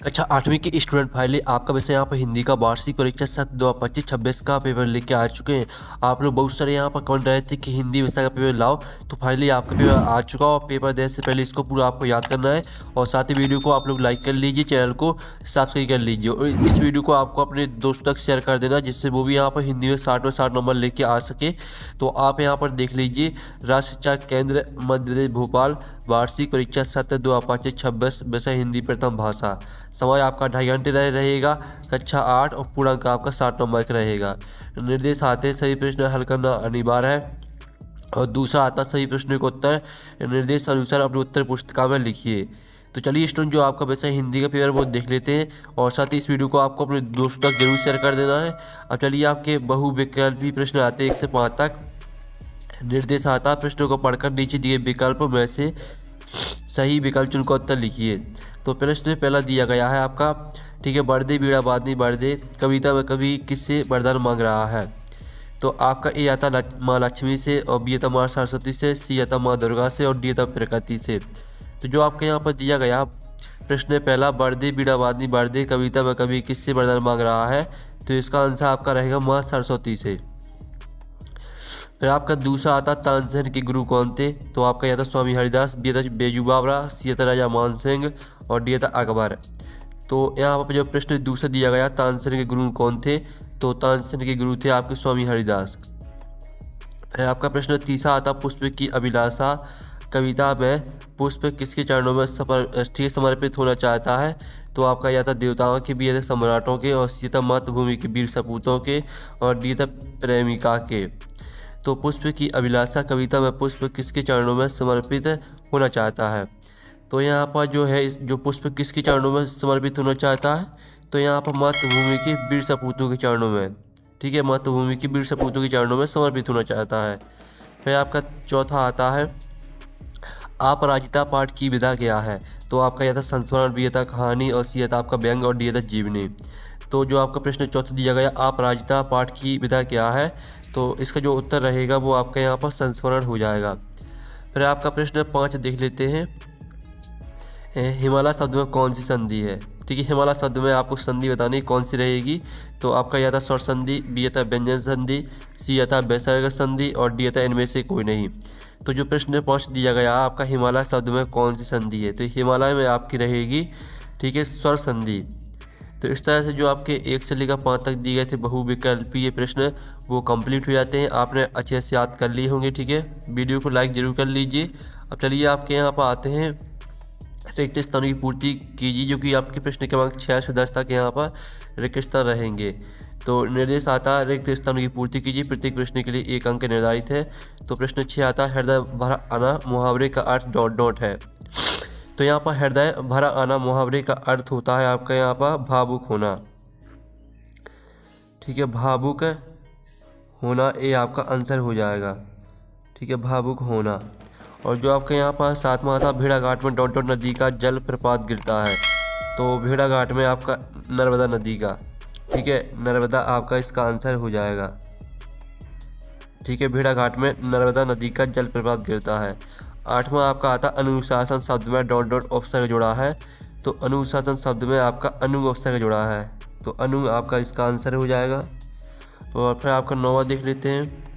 अच्छा, 8वीं की स्टूडेंट फाइनली आपका वैसे यहाँ पर हिंदी का वार्षिक परीक्षा सत्र 2025-26 का पेपर लेके आ चुके हैं। आप लोग बहुत सारे यहाँ पर कमेंट रहे थे कि हिंदी विषय का पेपर लाओ, तो फाइनली आपका पेपर आ चुका और पेपर देने से पहले इसको पूरा आपको याद करना है। और साथ ही वीडियो को आप लोग लाइक कर लीजिए, चैनल को सब्सक्राइब कर लीजिए और इस वीडियो को आपको अपने दोस्तों तक शेयर कर देना, जिससे वो भी यहाँ पर हिंदी में 60 नंबर लेके आ सके। तो आप यहाँ पर देख लीजिए, राज्य शिक्षा केंद्र मध्य प्रदेश भोपाल वार्षिक परीक्षा सत्र 2025-26 विषय हिंदी प्रथम भाषा। समय आपका 2.5 घंटे रहेगा। कक्षा 8 और पूर्णांक आपका 60 नंबर का रहेगा। निर्देश आते हैं सही प्रश्न हल करना अनिवार्य है। और दूसरा आता सही प्रश्न का उत्तर निर्देश अनुसार अपनी उत्तर पुस्तिका में लिखिए। तो चलिए स्टूडेंट, जो आपका वैसे हिंदी का पेपर वो देख लेते हैं और साथ ही इस वीडियो को आपको अपने दोस्तों तक जरूर शेयर कर देना है। अब चलिए आपके बहुविकल्पी प्रश्न आते हैं 1 से 5 तक। निर्देश आता प्रश्नों को पढ़कर नीचे दिए विकल्प में से सही विकल्प चुनकर उत्तर लिखिए। तो प्रश्न पहला दिया गया है आपका, ठीक है, बर्दे बीड़ा बादनी बर्दे कविता में कवि किससे वरदान मांग रहा है। तो आपका ए आता माँ लक्ष्मी से और बी आता माँ सरस्वती से, सी आता माँ दुर्गा से और डी आता प्रकृति से। तो जो आपके यहाँ पर दिया गया प्रश्न पहला, बर्दे बीड़ा बादनी बर्दे कविता में कवि किससे वरदान मांग रहा है, तो इसका आंसर आपका रहेगा माँ सरस्वती से। फिर आपका दूसरा आता तानसेन के गुरु कौन थे, तो आपका यह था स्वामी हरिदास, बी था बेजू बावरा, सी था राजा मान सिंह और डी था अकबर। तो यहाँ पर जो प्रश्न दूसरा दिया गया तानसेन के गुरु कौन थे, तो तानसेन के गुरु थे आपके स्वामी हरिदास। फिर आपका प्रश्न तीसरा आता पुष्प की अभिलाषा कविता में पुष्प किसके चरणों में समर्पित होना चाहता है, तो आपका यह था देवताओं के, बी था सम्राटों के और सी था मातृभूमि के वीर सपूतों के और डी था प्रेमिका के। तो पुष्प की अभिलाषा कविता में पुष्प किसके चरणों में समर्पित होना चाहता है, तो यहाँ पर जो है जो पुष्प किसके चरणों में समर्पित होना चाहता है, तो यहाँ पर मातृभूमि के वीर सपूतों के चरणों में, ठीक है, मातृभूमि के वीर सपूतों के चरणों में समर्पित होना चाहता है। फिर आपका चौथा आता है अपराजिता पाठ की विधा क्या है, तो आपका यह था संस्मरण, बी था कहानी और सी था आपका व्यंग और डी था जीवनी। तो जो आपका प्रश्न चौथा दिया गया अपराजिता पाठ की विधा क्या है, तो इसका जो उत्तर रहेगा वो आपका यहाँ पर संस्मरण हो जाएगा। फिर आपका प्रश्न 5 देख लेते हैं, हिमालय शब्द में कौन सी संधि है, ठीक है, हिमालय शब्द में आपको संधि बतानी कौन सी रहेगी, तो आपका यह था स्वर संधि, बी था व्यंजन संधि, सी था विसर्ग संधि और डी था इनमें से कोई नहीं। तो जो प्रश्न 5 दिया गया आपका हिमालय शब्द में कौन सी संधि है, तो हिमालय में आपकी रहेगी, ठीक है, स्वर संधि। तो इस तरह से जो आपके 1 से लेकर 5 तक दिए गए थे बहुविकल्पीय प्रश्न वो कंप्लीट हो जाते हैं। आपने अच्छे से याद कर लिए होंगे, ठीक है, वीडियो को लाइक जरूर कर लीजिए। अब चलिए आपके यहाँ पर आते हैं रिक्त स्थानों की पूर्ति कीजिए, जो कि आपके प्रश्न क्रमांक 6 से 10 तक यहाँ पर रिक्त स्थान रहेंगे। तो निर्देश आता है रिक्त स्थानों की पूर्ति कीजिए, प्रत्येक प्रश्न के लिए 1 अंक निर्धारित है। तो प्रश्न 6 आता है हृदय भरा आना मुहावरे का अर्थ डॉट डॉट है। तो यहाँ पर हृदय भरा आना मुहावरे का अर्थ होता है आपका यहाँ पर भावुक होना, ठीक है, भावुक होना ये आपका आंसर हो जाएगा, ठीक है, भावुक होना। और जो आपके यहाँ पर 7वां आता भेड़ाघाट में डॉट डॉट नदी का जल प्रपात गिरता है, तो भेड़ाघाट में आपका नर्मदा नदी का, ठीक है, नर्मदा आपका इसका आंसर हो जाएगा, ठीक है, भेड़ाघाट में नर्मदा नदी का जल प्रपात गिरता है। 8वां आपका आता अनुशासन शब्द में डॉट डॉट उपसर्ग जुड़ा है, तो अनुशासन शब्द में आपका अनु उपसर्ग जुड़ा है, तो अनु आपका इसका आंसर हो जाएगा। और फिर आपका 9वां देख लेते हैं,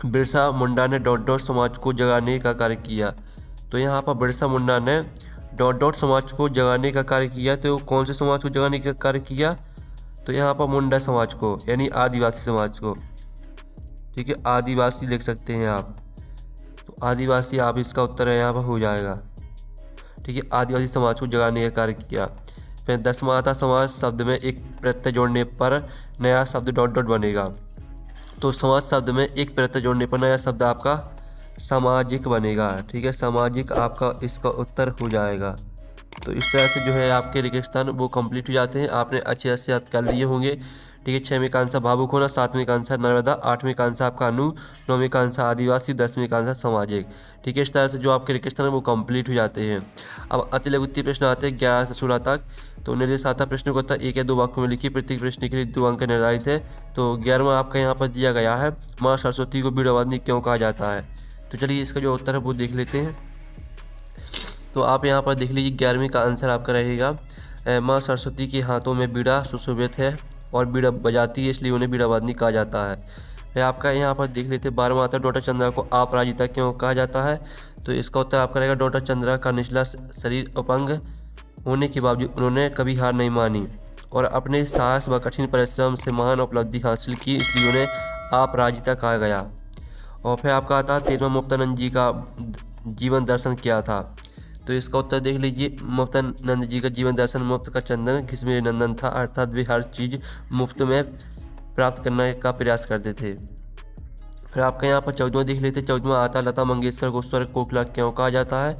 बिरसा मुंडा ने डॉट डॉट समाज को जगाने का कार्य किया। तो यहाँ पर बिरसा मुंडा ने डॉट डॉट समाज को जगाने का कार्य किया, तो कौन से समाज को जगाने का कार्य किया, तो यहाँ पर मुंडा समाज को, यानी आदिवासी समाज को, ठीक है, आदिवासी लिख सकते हैं आप, तो आदिवासी आप इसका उत्तर है यहाँ पर हो जाएगा, ठीक है, आदिवासी समाज को जगाने का कार्य किया। फिर 10वां आता समाज शब्द में एक प्रत्यय जोड़ने पर नया शब्द डॉट डॉट बनेगा, तो समाज शब्द में एक प्रत्यय जोड़ने पर नया शब्द आपका सामाजिक बनेगा, ठीक है, सामाजिक आपका इसका उत्तर हो जाएगा। तो इस तरह से जो है आपके रिक्त स्थान वो कंप्लीट हो जाते हैं। आपने अच्छे से याद कर लिए होंगे, ठीक है। 6वें का आंसर भावुक होना, 7वें का आंसर नर्मदा, 8वें का आंसर आपका अनु, 9वें का आंसर आदिवासी, 10वें का आंसर सामाजिक, ठीक है। इस तरह से जो आपके रिक्त स्थान है वो कंप्लीट हो जाते हैं। अब अति लघु उत्तरीय प्रश्न आते हैं 11 से 16 तक। तो निर्देश आता प्रश्न को उत्तर 1 या 2 वाक्यों में लिखिए, प्रत्येक प्रश्न के लिए 2 अंक निर्धारित है। तो 11वां आपका यहाँ पर दिया गया है, माँ सरस्वती को बीड़ावादनी क्यों कहा जाता है। तो चलिए इसका जो उत्तर है वो देख लेते हैं। तो आप यहाँ पर देख लीजिए 11वें का आंसर आपका रहेगा माँ सरस्वती के हाथों में बीड़ा सुशोभित है और बीड़ा बजाती है, इसलिए उन्हें बीड़ावादिनी कहा जाता है। फिर आपका यहाँ पर देख लेते 12 माता डॉक्टर चंद्रा को अपराजिता क्यों कहा जाता है। तो इसका उत्तर आपका रहेगा डॉक्टर चंद्रा का निचला शरीर अपंग होने के बावजूद उन्होंने कभी हार नहीं मानी और अपने साहस व कठिन परिश्रम से महान उपलब्धि हासिल की, इसलिए उन्हें अपराजिता कहा गया। और फिर आपका आता है 13वां मुक्तानंद जी का जीवन दर्शन क्या था। तो इसका उत्तर देख लीजिए, मुक्तानंद जी का जीवन दर्शन मुफ्त का चंदन किसमें नंदन था, अर्थात वे हर चीज़ मुफ्त में प्राप्त करने का प्रयास करते थे। फिर आपका यहाँ पर 14वां देख लेते, 14वां आता लता मंगेशकर को स्वर कोकिला क्यों कहा जाता है।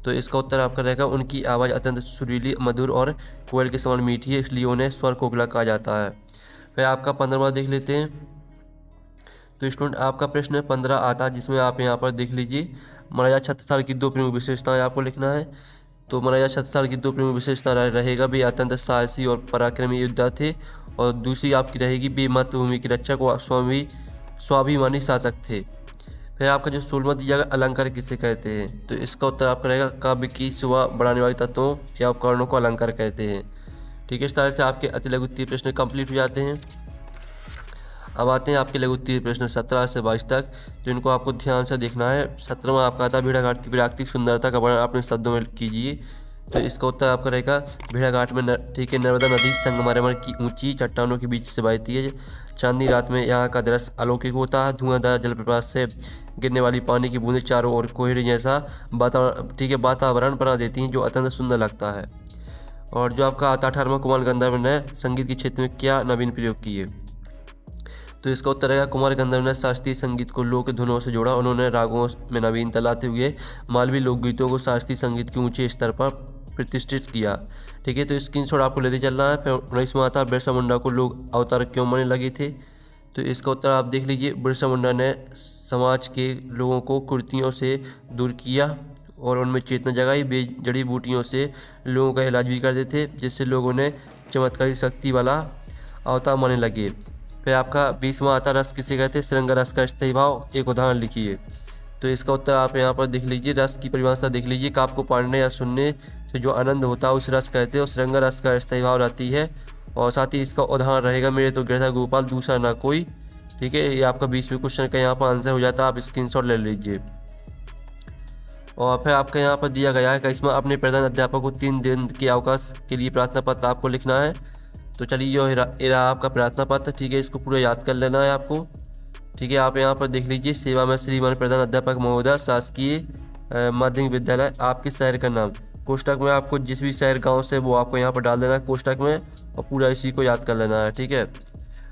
तो इसका उत्तर आपका रहेगा उनकी आवाज़ अत्यंत सुरीली, मधुर और कोयल के समान मीठी है, इसलिए उन्हें स्वर कोकिला कहा जाता है। फिर आपका 15वां देख लेते हैं। तो स्टूडेंट आपका प्रश्न 15 आता है, जिसमें आप यहाँ पर देख लीजिए महाराजा छत्रसाल की 2 प्रमुख विशेषताएं आपको लिखना है। तो महाराजा छत्रसाल की 2 प्रमुख विशेषता रहेगा वे अत्यंत साहसी और पराक्रमी योद्धा थे, और दूसरी आपकी रहेगी वे मातृभूमि के रक्षक व स्वाभिमानी शासक थे। फिर आपका जो 16वां दिया गया अलंकार किसे कहते हैं। तो इसका उत्तर आपका रहेगा काव्य की शोभा बढ़ाने वाले तत्वों या उपकरणों को अलंकार कहते हैं। ठीक है, इस तरह से आपके अति लघु उत्तरीय प्रश्न कंप्लीट हो जाते हैं। अब आते हैं आपके लघु उत्तरीय प्रश्न 17 से 22 तक, जिनको आपको ध्यान से देखना है। 17वां आपका आता है भेड़ाघाट की प्राकृतिक सुंदरता का वर्णन अपने शब्दों में कीजिए। तो इसका उत्तर आपका रहेगा भेड़ाघाट में ठीक है, नर्मदा नदी संगमरमर की ऊंची चट्टानों के बीच से बहती है। चांदनी रात में यहाँ का दृश्य अलौकिक होता है। धुआंधार जलप्रपात से गिरने वाली पानी की बूंदें चारों ओर कोहरे जैसा वातावरण बना देती हैं, जो अत्यंत सुंदर लगता है। और जो आपका आता 18वां कुमार गंधर्व ने संगीत के क्षेत्र में क्या नवीन प्रयोग किए। तो इसका उत्तर रहेगा कुमार गंधर्व ने शास्त्रीय संगीत को लोक धुनों से जोड़ा। उन्होंने रागों में नवीनता लाते हुए मालवी लोकगीतों को शास्त्रीय संगीत के ऊंचे स्तर पर प्रतिष्ठित किया। ठीक है, तो स्क्रीनशॉट आपको लेते चलना है। फिर 19वां आता बिरसा मुंडा को लोग अवतार क्यों मानने लगे थे। तो इसका उत्तर आप देख लीजिए, बिरसा मुंडा ने समाज के लोगों को कुरीतियों से दूर किया और उनमें चेतना जगाई। वे जड़ी बूटियों से लोगों का इलाज भी करते थे, जिससे लोग उन्हें चमत्कारी शक्ति वाला अवतार मानने लगे। फिर आपका 20वां आता रस किसे कहते हैं। श्रृंगार रस का स्थायी भाव, एक उदाहरण लिखिए। तो इसका उत्तर आप यहाँ पर देख लीजिए, रस की परिभाषा देख लीजिए कि आपको पढ़ने या सुनने से जो आनंद होता है उस रस कहते हैं, और श्रृंगार रस का स्थायी भाव रहती है। और साथ ही इसका उदाहरण रहेगा मेरे तो गिरधा गोपाल दूसरा ना कोई। ठीक है, ये आपका 20वें क्वेश्चन का यहाँ पर आंसर हो जाता है, आप स्क्रीनशॉट ले लीजिए। और फिर आपका यहाँ पर दिया गया है कि इसमें अपने प्रधान अध्यापक को 3 दिन के अवकाश के लिए प्रार्थना पत्र आपको लिखना है। तो चलिए ये रहा आपका प्रार्थना पत्र। ठीक है, इसको पूरा याद कर लेना है आपको। ठीक है, आप यहाँ पर देख लीजिए, सेवा में श्रीमान प्रधान अध्यापक महोदय, शासकीय माध्यमिक विद्यालय, आपके शहर का नाम। कोष्टक में आपको जिस भी शहर गांव से वो आपको यहाँ पर डाल देना है कोष्टक में, और पूरा इसी को याद कर लेना है। ठीक है,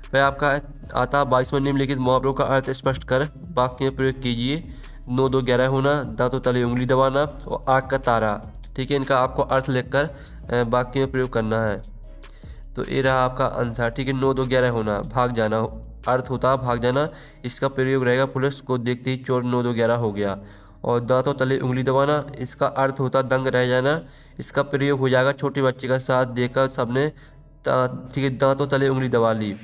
फिर आपका आता 22वां निम्नलिखित मुहावरों का अर्थ स्पष्ट कर वाक्य में प्रयोग कीजिए। 9 2 11 होना, दांतों तले उंगली दबाना और आग का तारा। ठीक है, इनका आपको अर्थ लिखकर वाक्य में प्रयोग करना है। तो ये रहा आपका आंसर। ठीक है, 9 2 11 होना, भाग जाना अर्थ होता है भाग जाना। इसका प्रयोग रहेगा पुलिस को देखते ही चोर 9 2 11 हो गया। और दांतों तले उंगली दबाना, इसका अर्थ होता दंग रह जाना। इसका प्रयोग हो जाएगा छोटे बच्चे का साथ देकर सबने ठीक है दांतों तले उंगली दबा ली।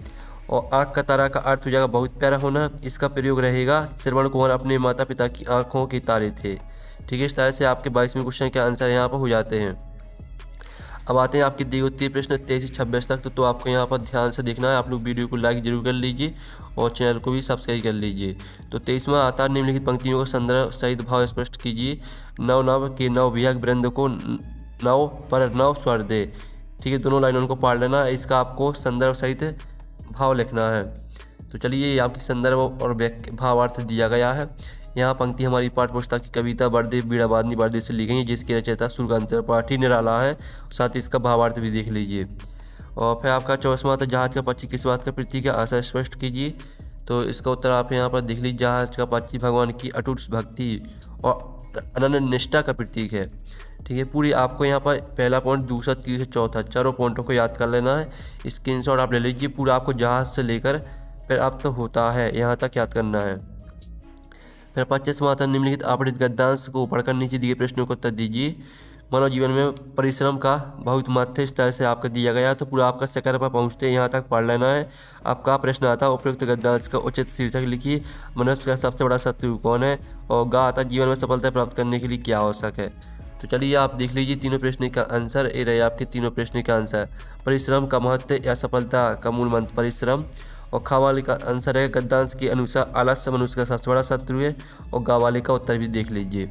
और आँख का तारा का अर्थ हो जाएगा बहुत प्यारा होना। इसका प्रयोग रहेगा श्रवण कुमार अपने माता पिता की आँखों के तारे थे। ठीक है, इस तरह से आपके 22वें क्वेश्चन के आंसर यहाँ पर हो जाते हैं। अब आते हैं आपके दिए उत्तरीय प्रश्न 23 से 26 तक। तो आपको यहाँ पर ध्यान से देखना है। आप लोग वीडियो को लाइक जरूर कर लीजिए और चैनल को भी सब्सक्राइब कर लीजिए। तो 23वां आता है निम्नलिखित पंक्तियों का संदर्भ सहित भाव स्पष्ट कीजिए। नव नव के नव विहग वृंद को नव पर नव स्वर दे। ठीक है, दोनों लाइनों को पढ़ लेना है। इसका आपको संदर्भ सहित भाव लिखना है। तो चलिए, ये आपकी संदर्भ और भावार्थ दिया गया है। यहाँ पंक्ति हमारी पाठ्य पुस्तक की कविता बरदे बीड़ावादिनी बरदे से ली गई है, जिसके रचयिता सूर्यकांत त्रिपाठी निराला है। साथ ही इसका भावार्थ भी देख लीजिए। और फिर आपका 24वां आता जहाज का पक्षी किस बात का प्रतीक है, आशा स्पष्ट कीजिए। तो इसका उत्तर आप यहाँ पर देख लीजिए, जहाज का पक्षी भगवान की अटूट भक्ति और अनन्य निष्ठा का प्रतीक है। ठीक है, पूरी आपको यहाँ पर पहला पॉइंट, दूसरा, तीसरा, चौथा, चारों पॉइंटों को याद कर लेना है। स्क्रीनशॉट आप ले लीजिए। पूरा आपको जहाज से लेकर फिर अब तो होता है यहाँ तक याद करना है। फिर 25वां आता निम्नलिखित आपरित गद्यांश को पढ़कर नीचे दिए प्रश्नों को उत्तर दीजिए। मानव जीवन में परिश्रम का बहुत महत्व इस तरह से आपका दिया गया, तो पूरा आपका सेकंड पर पहुँचते यहाँ तक पढ़ लेना है। आपका प्रश्न आता है उपयुक्त गद्यांश का उचित शीर्षक लिखिए। मनुष्य का सबसे बड़ा शत्रु कौन है। और गा आता जीवन में सफलता प्राप्त करने के लिए क्या आवश्यक है। तो चलिए आप देख लीजिए तीनों प्रश्न का आंसर। ये रहे आपके तीनों प्रश्न का आंसर। परिश्रम का महत्व या सफलता का मूल मंत्र परिश्रम। और खा वाले का आंसर है गद्यांश के अनुसार आलस्य मनुष्य का सबसे बड़ा शत्रु है। और गा वाले का उत्तर भी देख लीजिए।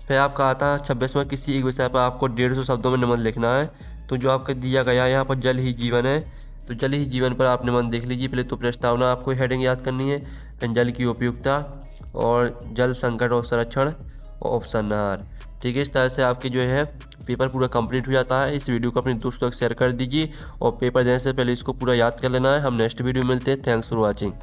फिर आपका आता है 26वां, किसी एक विषय पर आपको 150 शब्दों में निबंध लिखना है। तो जो आपका दिया गया है यहाँ पर जल ही जीवन है, तो जल ही जीवन पर आप निबंध देख लीजिए। पहले तो प्रस्तावना आपको हेडिंग याद करनी है, फिर जल की उपयुक्तता और जल संकट और संरक्षण और उपसंहार। ठीक है, इस तरह से आपके जो है पेपर पूरा कंप्लीट हो जाता है। इस वीडियो को अपने दोस्तों को शेयर कर दीजिए और पेपर देने से पहले इसको पूरा याद कर लेना है। हम नेक्स्ट वीडियो में मिलते हैं। Thanks for watching.